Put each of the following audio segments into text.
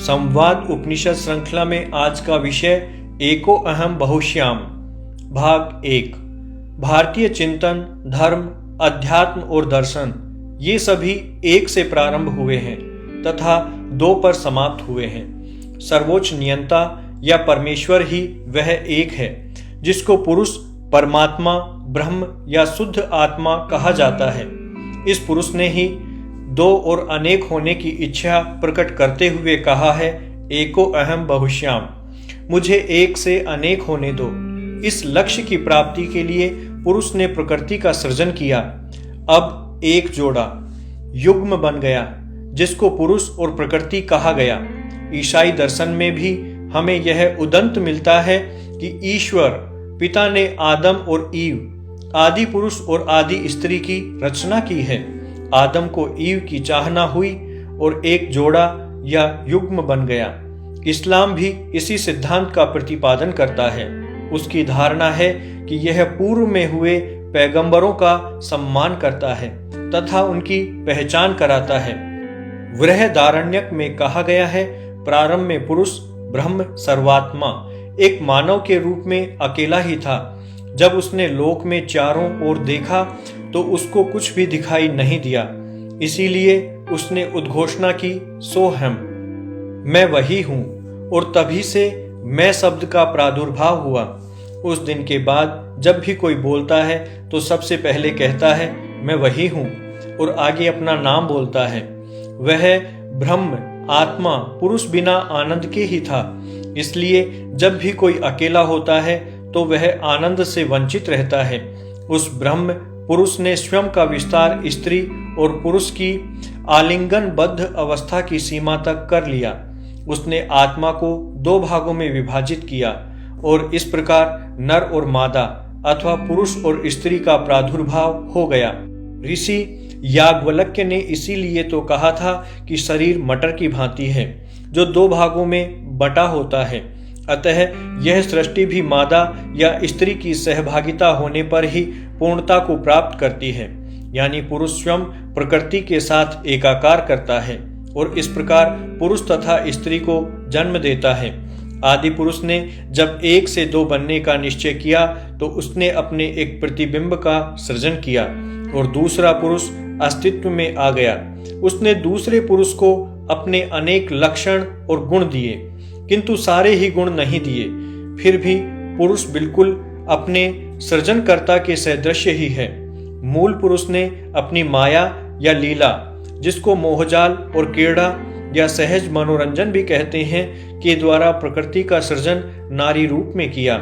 संवाद उपनिषद श्रृंखला में आज का विषय एको अहम बहुश्याम भाग 1। भारतीय चिंतन, धर्म, अध्यात्म और दर्शन ये सभी एक से प्रारंभ हुए हैं तथा दो पर समाप्त हुए हैं। सर्वोच्च नियंता या परमेश्वर ही वह एक है जिसको पुरुष, परमात्मा, ब्रह्म या शुद्ध आत्मा कहा जाता है। इस पुरुष ने ही दो और अनेक होने की इच्छा प्रकट करते हुए कहा है, एको अहम बहुश्याम, मुझे एक से अनेक होने दो। इस लक्ष्य की प्राप्ति के लिए पुरुष ने प्रकृति का सृजन किया। अब एक जोड़ा युग्म बन गया जिसको पुरुष और प्रकृति कहा गया। ईसाई दर्शन में भी हमें यह उदंत मिलता है कि ईश्वर पिता ने आदम और ईव, आदि पुरुष और आदि स्त्री की रचना की है। आदम को ईव की चाहना हुई और एक जोड़ा या युग्म बन गया। इस्लाम भी इसी सिद्धांत का प्रतिपादन करता है। उसकी धारणा है कि यह पूर्व में हुए पैगंबरों का सम्मान करता है तथा उनकी पहचान कराता है। बृहदारण्यक में कहा गया है, प्रारंभ में पुरुष ब्रह्म सर्वात्मा एक मानव के रूप में अकेला ही था। जब उसने लोक में चारों ओर देखा तो उसको कुछ भी दिखाई नहीं दिया। इसीलिए उसने उद्घोषणा की, सोहम, मैं वही हूं। और तभी से मैं शब्द का प्रादुर्भाव हुआ। उस दिन के बाद जब भी कोई बोलता है तो सबसे पहले कहता है, मैं वही हूं, और आगे अपना नाम बोलता है। वह ब्रह्म आत्मा पुरुष बिना आनंद के ही था। इसलिए जब भी कोई अकेला होता है तो वह आनंद से वंचित रहता है। उस ब्रह्म पुरुष ने स्वयं का विस्तार स्त्री और पुरुष की आलिंगनबद्ध अवस्था की सीमा तक कर लिया। उसने आत्मा को दो भागों में विभाजित किया और इस प्रकार नर और मादा अथवा पुरुष और स्त्री का प्रादुर्भाव हो गया। ऋषि याज्ञवल्क्य ने इसीलिए तो कहा था कि शरीर मटर की भांति है जो दो भागों में बटा होता है। अतः यह सृष्टि भी मादा या स्त्री की सहभागिता होने पर ही पूर्णता को प्राप्त करती है, यानी पुरुष स्वयं प्रकृति के साथ एकाकार करता है और इस प्रकार पुरुष तथा स्त्री को जन्म देता है। आदि पुरुष ने जब एक से दो बनने का निश्चय किया तो उसने अपने एक प्रतिबिंब का सृजन किया और दूसरा पुरुष अस्तित्व में आ गया। उसने दूसरे पुरुष को अपने अनेक लक्षण और गुण दिए, किंतु सारे ही गुण नहीं दिए। फिर भी पुरुष बिल्कुल अपने सृजनकर्ता के सदृश ही है। मूल पुरुष ने अपनी माया या लीला, जिसको मोहजाल और क्रीड़ा या सहज मनोरंजन भी कहते हैं, के द्वारा प्रकृति का सृजन नारी रूप में किया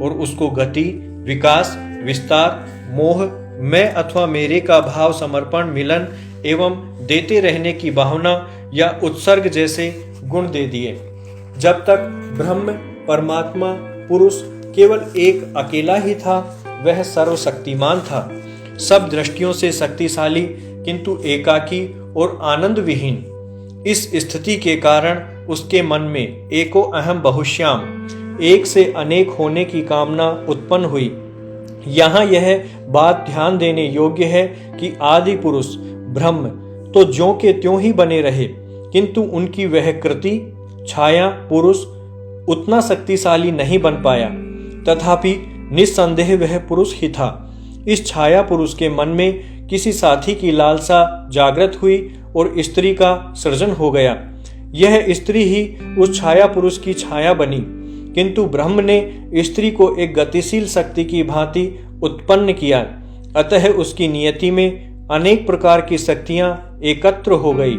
और उसको गति, विकास, विस्तार, मोह, मैं अथवा मेरे का भाव, समर्पण, मिलन एवं देते रहने की भावना या उत्सर्ग जैसे गुण दे दिए। जब तक ब्रह्म परमात्मा पुरुष केवल एक अकेला ही था, वह सर्वशक्तिमान था, सब दृष्टियों से शक्तिशाली किंतु एकाकी और आनंद विहीन। इस स्थिति के कारण उसके मन में एको अहम बहुश्याम, एक से अनेक होने की कामना उत्पन्न हुई। यहाँ यह बात ध्यान देने योग्य है कि आदि पुरुष ब्रह्म तो ज्यों के त्यों ही बने रहे, किंतु उनकी वह कृति छाया पुरुष उतना शक्तिशाली नहीं बन पाया। तथापि निस्संदेह वह पुरुष ही था। इस छाया पुरुष के मन में किसी साथी की लालसा जागृत हुई और स्त्री का सृजन हो गया। यह स्त्री ही उस छाया पुरुष की छाया बनी, किंतु ब्रह्म ने स्त्री को एक गतिशील शक्ति की भांति उत्पन्न किया। अतः उसकी नियति में अनेक प्रकार की शक्तियां एकत्र हो गई।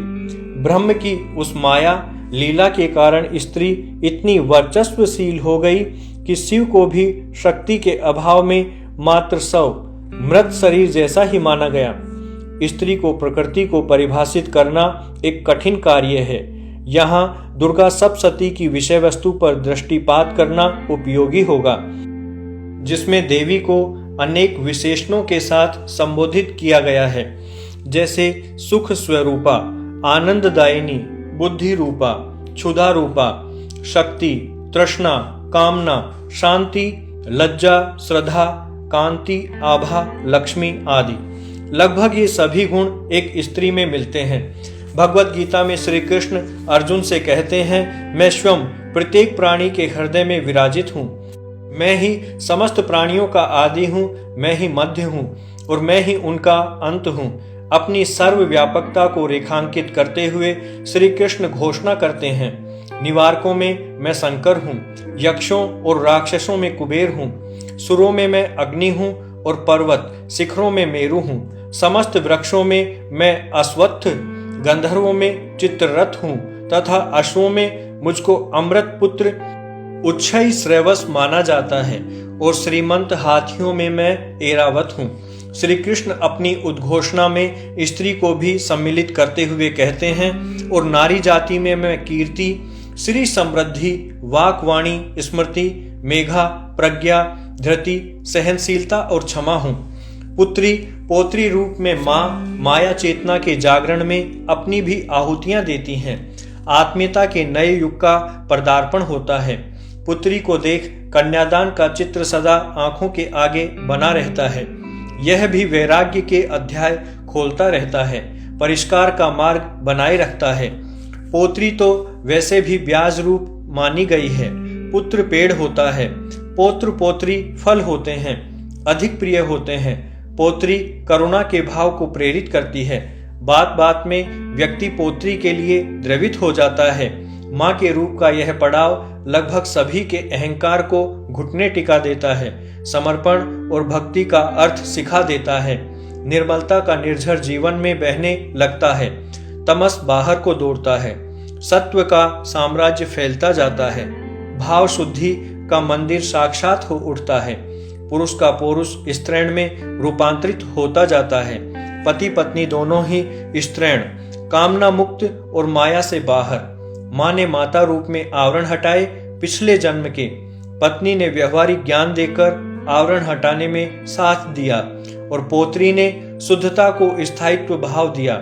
ब्रह्म की उस माया लीला के कारण स्त्री इतनी वर्चस्वशील हो गई कि शिव को भी शक्ति के अभाव में मात्र मृत शरीर जैसा ही माना गया। स्त्री को प्रकृति को परिभाषित करना एक कठिन कार्य है। यहाँ दुर्गा सप्तशती की विषय वस्तु पर दृष्टिपात करना उपयोगी होगा, जिसमें देवी को अनेक विशेषणों के साथ संबोधित किया गया है, जैसे सुख स्वरूपा, आनंददायिनी, बुद्धि रूपा, क्षुधा रूपा, शक्ति, तृष्णा, कामना, शांति, लज्जा, श्रद्धा, कांति, आभा, लक्ष्मी आदि। लगभग ये सभी गुण एक स्त्री में मिलते हैं। भगवत गीता में श्री कृष्ण अर्जुन से कहते हैं, मैं स्वयं प्रत्येक प्राणी के हृदय में विराजित हूँ। मैं ही समस्त प्राणियों का आदि हूँ, मैं ही मध्य हूँ और मैं ही उनका अंत हूँ। अपनी सर्वव्यापकता को रेखांकित करते हुए श्री कृष्ण घोषणा करते हैं, निवारकों में मैं शंकर हूँ, यक्षों और राक्षसों में कुबेर हूँ, सुरों में मैं अग्नि हूँ और पर्वत शिखरों में मेरु हूँ, समस्त वृक्षों में मैं अश्वत्थ, गंधर्वों में चित्ररथ हूँ तथा अश्वों में मुझको अमृत पुत्र उच्छई श्रेवस माना जाता है और श्रीमंत हाथियों में मैं ऐरावत हूँ। श्री कृष्ण अपनी उद्घोषणा में स्त्री को भी सम्मिलित करते हुए कहते हैं, और नारी जाति में मैं कीर्ति, श्री समृद्धि, वाक्वाणी, स्मृति, मेघा, प्रज्ञा, धृति, सहनशीलता और क्षमा हूँ। पुत्री पौत्री रूप में माँ माया चेतना के जागरण में अपनी भी आहुतियां देती हैं। आत्मीयता के नए युग का पदार्पण होता है। पुत्री को देख कन्यादान का चित्र सदा आंखों के आगे बना रहता है। यह भी वैराग्य के अध्याय खोलता रहता है, परिष्कार का मार्ग बनाए रखता है। पोत्री तो वैसे भी ब्याज रूप मानी गई है। पुत्र पेड़ होता है, पौत्र पोत्री फल होते हैं, अधिक प्रिय होते हैं। पोत्री करुणा के भाव को प्रेरित करती है। बात बात में व्यक्ति पोत्री के लिए द्रवित हो जाता है। माँ के रूप का यह पड़ाव लगभग सभी के अहंकार को घुटने टिका देता है, समर्पण और भक्ति का अर्थ सिखा देता है, निर्मलता का निर्झर जीवन में बहने लगता है, तमस बाहर को दौड़ता है, सत्व का साम्राज्य फैलता जाता है, भाव शुद्धि का मंदिर साक्षात हो उठता है, पुरुष का पौरुष स्त्रैण में रूपांतरित होता जाता है। पति पत्नी दोनों ही स्त्रैण, कामना मुक्त और माया से बाहर। माँ ने माता रूप में आवरण हटाए पिछले जन्म के, पत्नी ने व्यवहारिक ज्ञान देकर आवरण हटाने में साथ दिया और पोत्री ने शुद्धता को स्थायित्व भाव दिया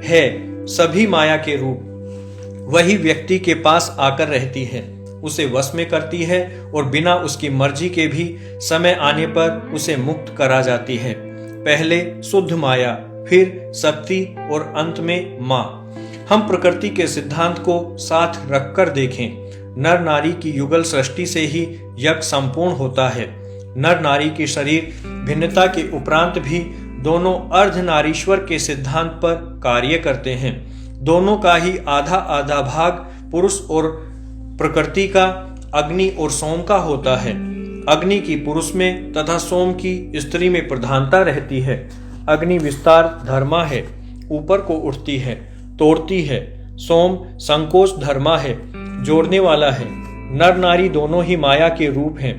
है। सभी माया के रूप वही व्यक्ति के पास आकर रहती है, उसे वश में करती है और बिना उसकी मर्जी के भी समय आने पर उसे मुक्त करा जाती है। पहले शुद्ध माया, फिर शक्ति और अंत में माँ। हम प्रकृति के सिद्धांत को साथ रखकर देखें। नर नारी की युगल सृष्टि से ही यज्ञ संपूर्ण होता है। नर नारी के शरीर भिन्नता के उपरांत भी दोनों अर्धनारीश्वर के सिद्धांत पर कार्य करते हैं। दोनों का ही आधा आधा भाग पुरुष और प्रकृति का, अग्नि और सोम का होता है। अग्नि की पुरुष में तथा सोम की स्त्री में प्रधानता रहती है। अग्नि विस्तार धर्मा है, ऊपर को उठती है, तोड़ती है। सोम संकोच धर्मा है, जोड़ने वाला है। नर नारी दोनों ही माया के रूप हैं।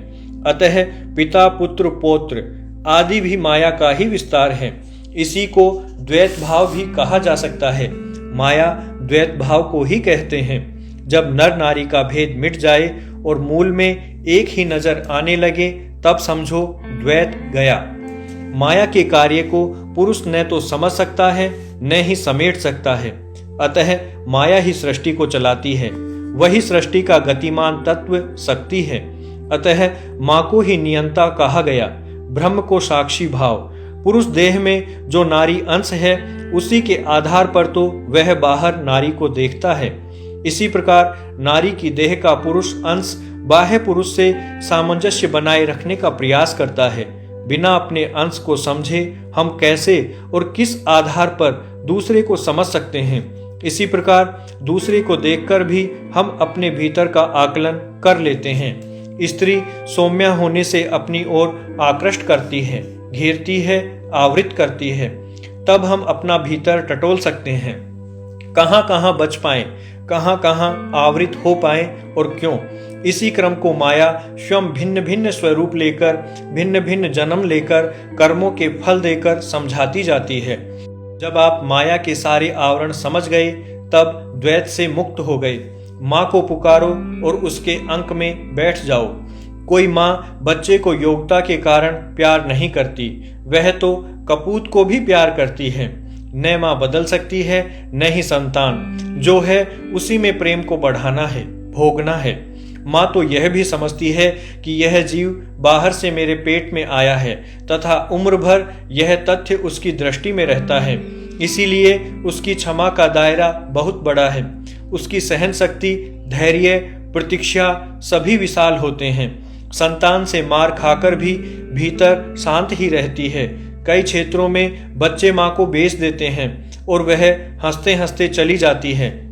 अतः पिता पुत्र पौत्र आदि भी माया का ही विस्तार है। इसी को द्वैत भाव भी कहा जा सकता है। माया द्वैत भाव को ही कहते हैं। जब नर नारी का भेद मिट जाए और मूल में एक ही नजर आने लगे, तब समझो द्वैत गया। माया के कार्य को पुरुष न तो समझ सकता है, न ही समेट सकता है। अतः माया ही सृष्टि को चलाती है। वही सृष्टि का गतिमान तत्व शक्ति है। अतः माँ को ही नियंता कहा गया। ब्रह्म को साक्षी भाव। पुरुष देह में जो नारी अंश है, उसी के आधार पर तो वह बाहर नारी को देखता है। इसी प्रकार नारी की देह का पुरुष अंश बाह्य पुरुष से सामंजस्य बनाए रखने का प्रयास करता है। बिना अपने अंश को समझे हम कैसे और किस आधार पर दूसरे को समझ सकते हैं। इसी प्रकार दूसरे को देखकर भी हम अपने भीतर का आकलन कर लेते हैं। स्त्री सौम्या होने से अपनी ओर आकृष्ट करती है, घेरती है, आवृत करती है। तब हम अपना भीतर टटोल सकते हैं। कहाँ कहाँ बच पाएं, कहाँ कहाँ आवृत हो पाएं और क्यों। इसी क्रम को माया स्वयं भिन्न भिन्न स्वरूप लेकर, भिन्न भिन्न जन्म लेकर, कर्मों के फल देकर समझाती जाती है। जब आप माया के सारे आवरण समझ गए, तब द्वैत से मुक्त हो गए। माँ को पुकारो और उसके अंक में बैठ जाओ। कोई माँ बच्चे को योग्यता के कारण प्यार नहीं करती, वह तो कपूत को भी प्यार करती है। न माँ बदल सकती है, न ही संतान। जो है उसी में प्रेम को बढ़ाना है, भोगना है। माँ तो यह भी समझती है कि यह जीव बाहर से मेरे पेट में आया है तथा उम्र भर यह तथ्य उसकी दृष्टि में रहता है। इसीलिए उसकी क्षमा का दायरा बहुत बड़ा है। उसकी सहन शक्ति, धैर्य, प्रतीक्षा सभी विशाल होते हैं। संतान से मार खाकर भी भीतर शांत ही रहती है। कई क्षेत्रों में बच्चे माँ को बेच देते हैं और वह हंसते हंसते चली जाती है।